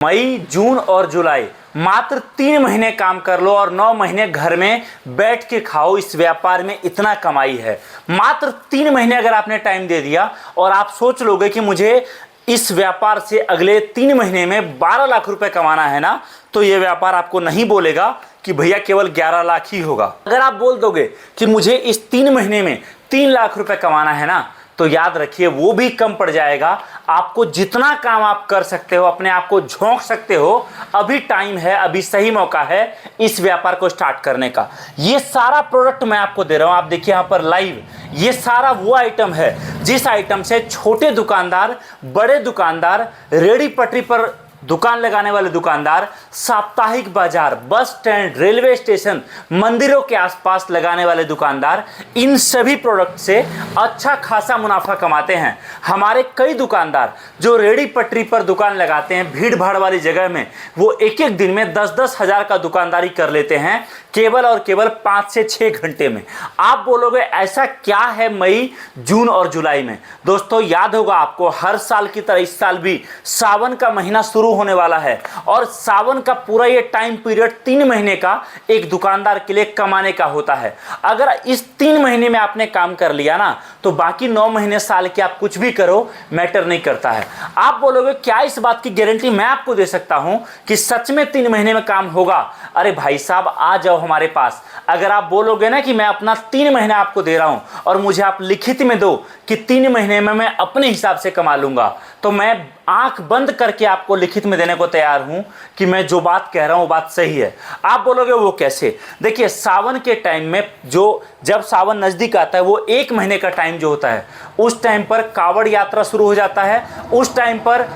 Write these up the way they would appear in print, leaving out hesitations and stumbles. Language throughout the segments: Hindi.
मई, जून और जुलाई मात्र 3 महीने काम कर लो और 9 महीने घर में बैठ के खाओ। इस व्यापार में इतना कमाई है। मात्र 3 महीने अगर आपने टाइम दे दिया और आप सोच लोगे कि मुझे इस व्यापार से अगले 3 महीने में 12 लाख रुपए कमाना है ना, तो ये व्यापार आपको नहीं बोलेगा कि भैया केवल 11 लाख ही होगा। अगर आप बोल दोगे कि मुझे इस 3 महीने में 3 लाख रुपए कमाना है ना, तो याद रखिए वो भी कम पड़ जाएगा। आपको जितना काम आप कर सकते हो, अपने आप को झोंक सकते हो, अभी टाइम है, अभी सही मौका है इस व्यापार को स्टार्ट करने का। ये सारा प्रोडक्ट मैं आपको दे रहा हूं, आप देखिए यहां पर लाइव। ये सारा वो आइटम है जिस आइटम से छोटे दुकानदार, बड़े दुकानदार, रेडी पटरी पर दुकान लगाने वाले दुकानदार, साप्ताहिक बाजार, बस स्टैंड, रेलवे स्टेशन, मंदिरों के आसपास लगाने वाले दुकानदार, इन सभी प्रोडक्ट से अच्छा खासा मुनाफा कमाते हैं। हमारे कई दुकानदार जो रेडी पटरी पर दुकान लगाते हैं भीड़ भाड़ वाली जगह में, वो एक एक दिन में 10-10 हज़ार का दुकानदारी कर लेते हैं केवल और केवल 5 से 6 घंटे में। आप बोलोगे ऐसा क्या है मई, जून और जुलाई में? दोस्तों याद होगा आपको, हर साल की तरह इस साल भी सावन का महीना शुरू होने वाला है और सावन का पूरा ये टाइम पीरियड 3 महीने का एक दुकानदार के लिए कमाने का होता है। अगर इस 3 महीने में आपने काम कर लिया ना, तो बाकी 9 महीने साल के आप कुछ भी करो मैटर नहीं करता है। आप बोलोगे क्या इस बात की गारंटी मैं आपको दे सकता हूं कि सच में 3 महीने में काम होगा? अरे भाई साहब आ जाओ हमारे पास। अगर आप बोलोगे ना कि मैं अपना 3 महीना आपको दे रहा हूं और मुझे आप लिखित में दो कि 3 महीने में मैं अपने हिसाब से कमा लूंगा, तो मैं आंख बंद करके आपको लिखित में देने को तैयार हूं कि मैं जो बात कह रहा हूं वो बात सही है। आप बोलोगे वो कैसे? देखिए सावन के टाइम में, जब सावन नजदीक आता है, वो 1 महीने का टाइम जो होता है, उस टाइम पर कावड़ यात्रा शुरू हो जाता है। उस टाइम पर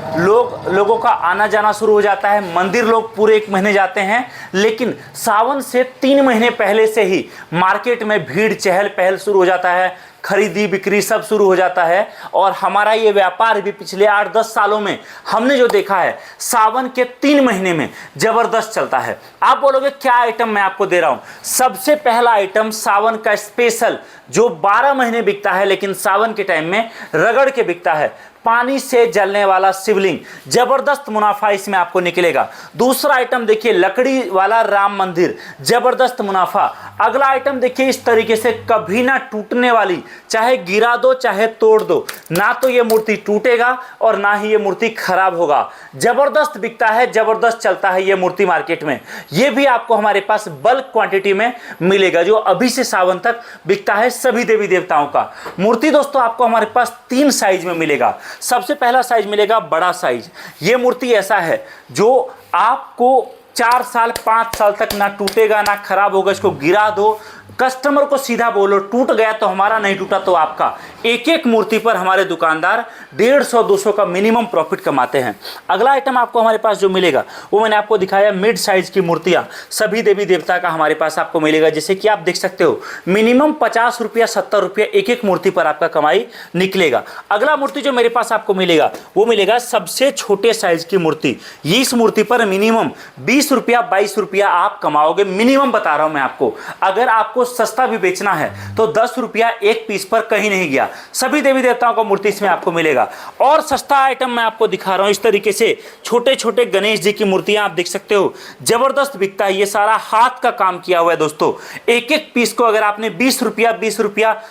लोगों का आना जाना शुरू हो जाता है। मंदिर लोग पूरे 1 महीने जाते हैं। लेकिन सावन से 3 महीने पहले से ही मार्केट में भीड़, चहल पहल शुरू हो जाता है, खरीदी बिक्री सब शुरू हो जाता है। और हमारा ये व्यापार भी पिछले 8-10 सालों में हमने जो देखा है, सावन के 3 महीने में जबरदस्त चलता है। आप बोलोगे क्या आइटम मैं आपको दे रहा हूं? सबसे पहला आइटम सावन का स्पेशल, जो 12 महीने बिकता है लेकिन सावन के टाइम में रगड़ के बिकता है, पानी से जलने वाला शिवलिंग। जबरदस्त मुनाफा इसमें आपको निकलेगा। दूसरा आइटम देखिए लकड़ी वाला राम मंदिर, जबरदस्त मुनाफा। अगला आइटम देखिए इस तरीके से कभी ना टूटने वाली, चाहे गिरा दो चाहे तोड़ दो, ना तो ये मूर्ति टूटेगा और ना ही ये मूर्ति खराब होगा। जबरदस्त बिकता है, जबरदस्त चलता है ये मूर्ति मार्केट में। ये भी आपको हमारे पास बल्क क्वांटिटी में मिलेगा, जो अभी से सावन तक बिकता है सभी देवी देवताओं का। मूर्ति दोस्तों आपको हमारे पास 3 साइज में मिलेगा। सबसे पहला साइज मिलेगा बड़ा साइज। ये मूर्ति ऐसा है जो आपको 4 साल 5 साल तक ना टूटेगा ना खराब होगा। इसको गिरा दो, कस्टमर को सीधा बोलो टूट गया तो हमारा, नहीं टूटा तो आपका। एक एक मूर्ति पर हमारे दुकानदार 150-200 का मिनिमम प्रॉफिट कमाते हैं। अगला आइटम आपको हमारे पास जो मिलेगा वो मैंने आपको दिखाया, मिड साइज की मूर्तियां सभी देवी देवता का हमारे पास आपको मिलेगा। जैसे कि आप देख सकते हो मिनिमम 50 रुपया 70 रुपया एक एक मूर्ति पर आपका कमाई निकलेगा। अगला मूर्ति जो मेरे पास आपको मिलेगा वो मिलेगा सबसे छोटे साइज की मूर्ति। ये इस मूर्ति पर मिनिमम 20 रुपया 22 रुपया आप कमाओगे, मिनिमम बता रहा हूं मैं आपको। अगर आपको सस्ता भी बेचना है तो 10 रुपया एक पीस पर कहीं नहीं गया। सभी देवी देवताओं का मूर्ति इसमें आपको मिलेगा। और सस्ता आइटम मैं आपको दिखा रहा हूं, इस तरीके से छोटे छोटे गणेश जी की मूर्तियां आप देख सकते हो, जबरदस्त बिकता है। ये सारा हाथ का काम किया हुआ है दोस्तों। एक एक पीस को अगर आपने 20 रुपया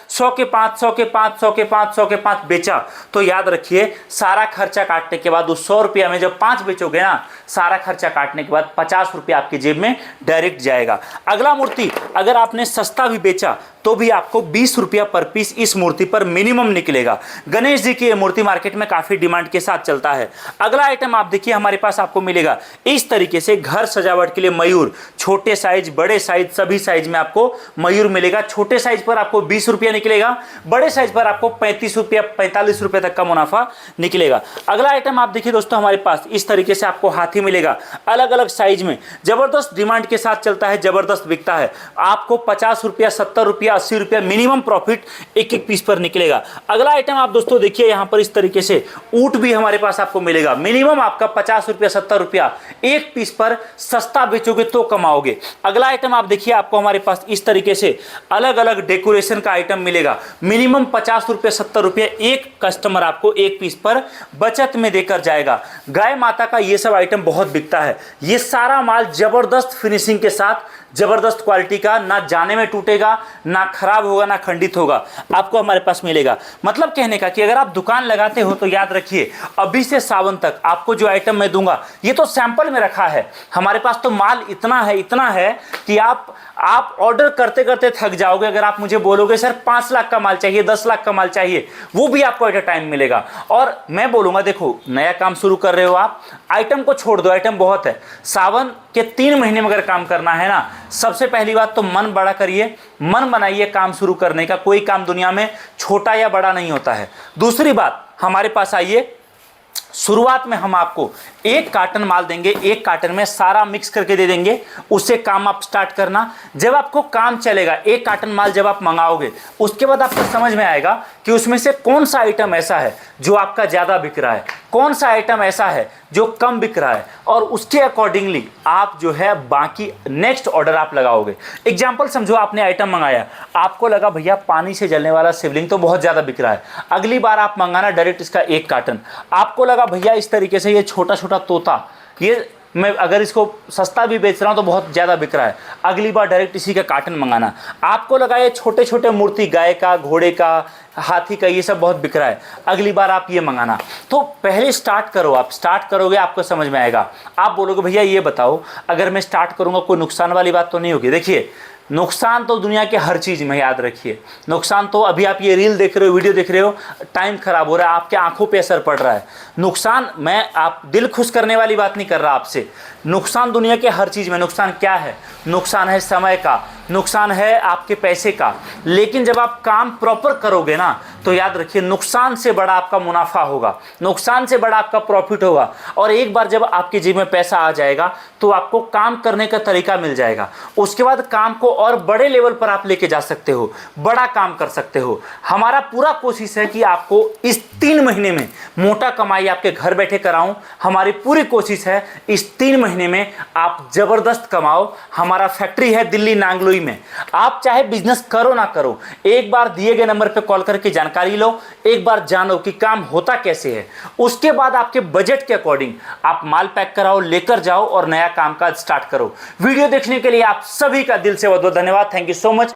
100 के 5, 100 के 5, 100 के 5, 100 के 5 बेचा, तो याद रखिए सारा खर्चा काटने के बाद उस 100 रुपया में जब 5 बेचोगे ना, सारा खर्चा काटने के बाद 50 रुपया आपकी जेब में डायरेक्ट जाएगा। अगला मूर्ति अगर आपने सस्ता भी बेचा तो भी आपको 20 रुपया पर पीस इस मूर्ति पर मिनिमम निकलेगा। गणेश जी की ये मूर्ति मार्केट में काफी डिमांड के साथ चलता है। अगला आइटम आप देखिए हमारे पास आपको मिलेगा इस तरीके से घर सजावट के लिए मयूर, छोटे साइज बड़े साइज सभी साइज में आपको मयूर मिलेगा। छोटे साइज पर आपको 20 रुपया निकलेगा, बड़े साइज पर आपको 35 रुपया 45 रुपये तक का मुनाफा निकलेगा। अगला आइटम आप देखिए दोस्तों हमारे पास इस तरीके से आपको हाथी मिलेगा, अलग अलग साइज में, जबरदस्त डिमांड के साथ चलता है, जबरदस्त बिकता है। आपको 50 रुपया 70 रुपया रुपया 80 रुपया मिनिमम प्रॉफिट एक एक पीस पर निकलेगा। अगला आइटम आप दोस्तों देखिए यहाँ पर इस तरीके से ऊंट भी हमारे पास आपको मिलेगा। मिनिमम आपका 50 रुपया 70 रुपया एक पीस पर सस्ता बेचोगे तो कमाओगे। अगला आइटम आप देखिए आपको हमारे पास इस तरीके से अलग अलग डेकोरेशन का आइटम मिलेगा। मिनिमम 50 रुपये 70 रुपये एक कस्टमर आपको एक पीस पर बचत में देकर जाएगा। गाय माता का ये सब आइटम बहुत बिकता है। ये सारा माल जबरदस्त फिनिशिंग के साथ, जबरदस्त क्वालिटी का, ना जाने में टूटेगा, ना खराब होगा, ना खंडित होगा, आपको हमारे पास मिलेगा। मतलब कहने का कि अगर आप दुकान लगाते हो तो याद रखिए अभी से सावन तक आपको जो आइटम मैं दूंगा ये तो सैंपल में रखा है। हमारे पास तो माल इतना है कि आप ऑर्डर करते करते थक जाओगे। अगर आप मुझे बोलोगे सर 5 लाख का माल चाहिए, 10 लाख का माल चाहिए, वो भी आपको एट अ टाइम मिलेगा। और मैं बोलूंगा देखो नया काम शुरू कर रहे हो आप, आइटम को छोड़ दो, आइटम बहुत है। सावन के 3 महीने में अगर काम करना है ना, सबसे पहली बात तो मन बड़ा करिए, मन बनाइए काम शुरू करने का। कोई काम दुनिया में छोटा या बड़ा नहीं होता है। दूसरी बात, हमारे पास आइए, शुरुआत में हम आपको 1 कार्टन माल देंगे, 1 कार्टन में सारा मिक्स करके दे देंगे, उससे काम आप स्टार्ट करना। जब आपको काम चलेगा, 1 कार्टन माल जब आप मंगाओगे उसके बाद आपको समझ में आएगा कि उसमें से कौन सा आइटम ऐसा है जो आपका ज़्यादा बिक रहा है, कौन सा आइटम ऐसा है जो कम बिक रहा है, और उसके अकॉर्डिंगली आप जो है बाकी नेक्स्ट ऑर्डर आप लगाओगे। एग्जाम्पल समझो, आपने आइटम मंगाया, आपको लगा भैया पानी से जलने वाला शिवलिंग तो बहुत ज़्यादा बिक रहा है, अगली बार आप मंगाना डायरेक्ट इसका 1 कार्टन। आपको लगा भैया इस तरीके से ये छोटा छोटा तोता, ये मैं अगर इसको सस्ता भी बेच रहा हूँ तो बहुत ज़्यादा बिक रहा है, अगली बार डायरेक्ट इसी का कार्टन मंगाना। आपको लगा ये छोटे छोटे मूर्ति, गाय का, घोड़े का, हाथी का, ये सब बहुत बिक रहा है, अगली बार आप ये मंगाना। तो पहले स्टार्ट करो, आप स्टार्ट करोगे आपको समझ में आएगा। आप बोलोगे भैया ये बताओ अगर मैं स्टार्ट करूँगा कोई नुकसान वाली बात तो नहीं होगी। देखिए नुकसान तो दुनिया के हर चीज़ में, याद रखिए नुकसान तो, अभी आप ये रील देख रहे हो, वीडियो देख रहे हो, टाइम खराब हो रहा है, आपके आंखों पे असर पड़ रहा है। नुकसान, मैं आप दिल खुश करने वाली बात नहीं कर रहा आपसे, नुकसान दुनिया के हर चीज़ में। नुकसान क्या है? नुकसान है समय का, नुकसान है आपके पैसे का। लेकिन जब आप काम प्रॉपर करोगे ना तो याद रखिए नुकसान से बड़ा आपका मुनाफा होगा, नुकसान से बड़ा आपका प्रॉफिट होगा। और एक बार जब आपकी जेब में पैसा आ जाएगा तो आपको काम करने का तरीका मिल जाएगा। उसके बाद काम को और बड़े लेवल पर आप लेके जा सकते हो, बड़ा काम कर सकते हो। हमारा पूरा कोशिश है कि आपको इस 3 महीने में मोटा कमाई आपके घर बैठे कराऊं। हमारी पूरी कोशिश है इस 3 महीने में आप जबरदस्त कमाओ। हमारा फैक्ट्री है दिल्ली नांगलोई में। आप चाहे बिजनेस करो ना करो, एक बार दिए गए नंबर पे कॉल करके जानकारी लो, एक बार जानो कि काम होता कैसे है। उसके बाद आपके बजट के अकॉर्डिंग आप माल पैक कराओ, लेकर जाओ और नया कामकाज स्टार्ट करो। वीडियो देखने के लिए आप सभी का दिल से बहुत बहुत धन्यवाद। Thank you so much.